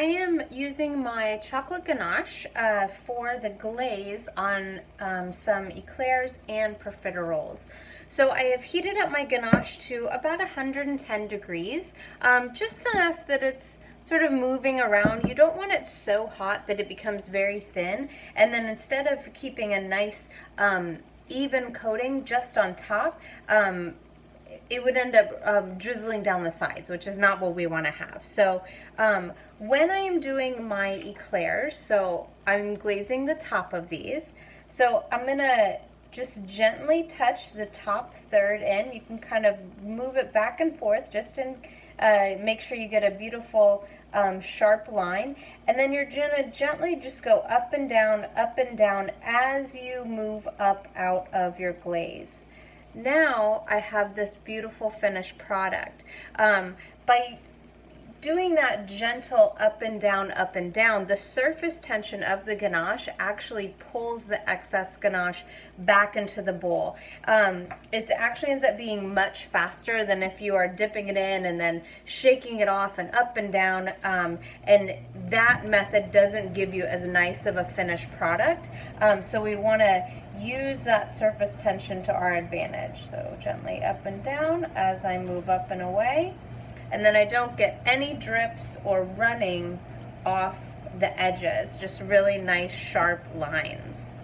I am using my chocolate ganache for the glaze on some eclairs and profiteroles. So I have heated up my ganache to about 110 degrees, just enough that it's sort of moving around. You don't want it so hot that it becomes very thin, and then instead of keeping a nice even coating just on top, it would end up drizzling down the sides, which is not what we want to have. So when I am doing my eclairs, so I'm glazing the top of these, so I'm gonna just gently touch the top third in. You can kind of move it back and forth just to make sure you get a beautiful sharp line, and then you're gonna gently just go up and down as you move up out of your glaze. Now I have this beautiful finished product. By doing that gentle up and down, the surface tension of the ganache actually pulls the excess ganache back into the bowl. It actually ends up being much faster than if you are dipping it in and then shaking it off and up and down, and that method doesn't give you as nice of a finished product. So we want to use that surface tension to our advantage. So gently up and down as I move up and away. And then I don't get any drips or running off the edges, just really nice sharp lines.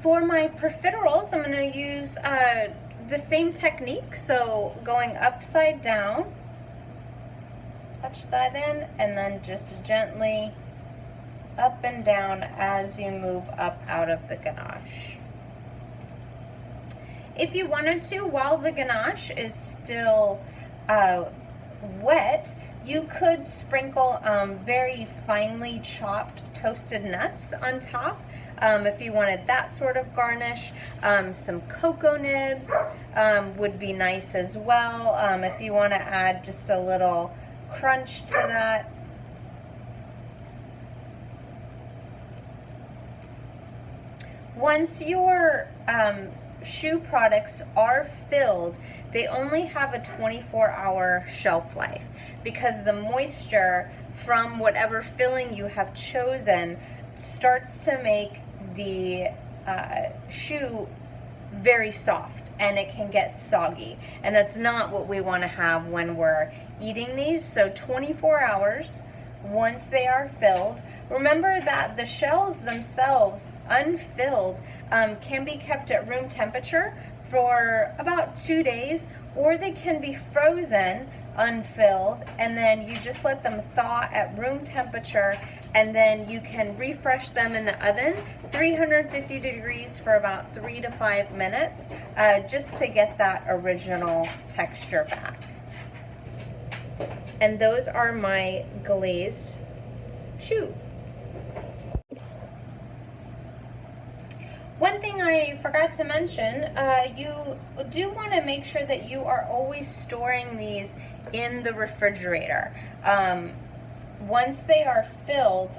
For my profiteroles, I'm going to use the same technique, so going upside down, touch that in, and then just gently up and down as you move up out of the ganache. If you wanted to, while the ganache is still wet, you could sprinkle very finely chopped toasted nuts on top. If you wanted that sort of garnish, some cocoa nibs would be nice as well. If you want to add just a little crunch to that. Once your shoe products are filled, they only have a 24-hour shelf life because the moisture from whatever filling you have chosen starts to make the shoe very soft, and it can get soggy, and that's not what we want to have when we're eating these. So 24 hours once they are filled. Remember that the shells themselves, unfilled, can be kept at room temperature for about 2 days, or they can be frozen unfilled, and then you just let them thaw at room temperature, and then you can refresh them in the oven 350 degrees for about 3 to 5 minutes, just to get that original texture back. And those are my glazed shoe. One thing I forgot to mention, you do want to make sure that you are always storing these in the refrigerator. Once they are filled,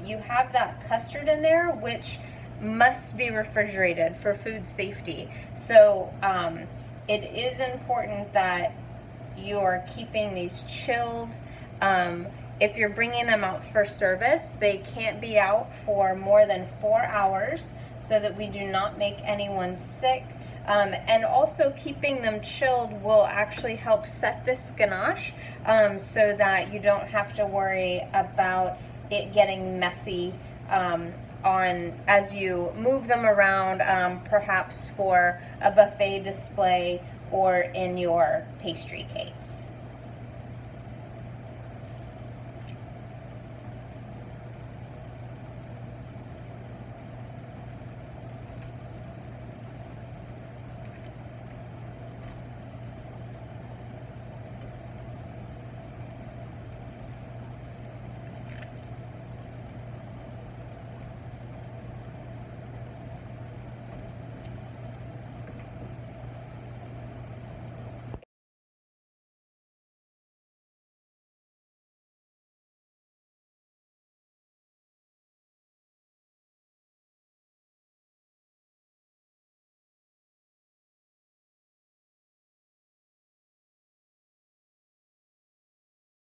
you have that custard in there, which must be refrigerated for food safety. So it is important that you're keeping these chilled. If you're bringing them out for service, they can't be out for more than 4 hours so that we do not make anyone sick. And also keeping them chilled will actually help set this ganache so that you don't have to worry about it getting messy as you move them around, perhaps for a buffet display or in your pastry case.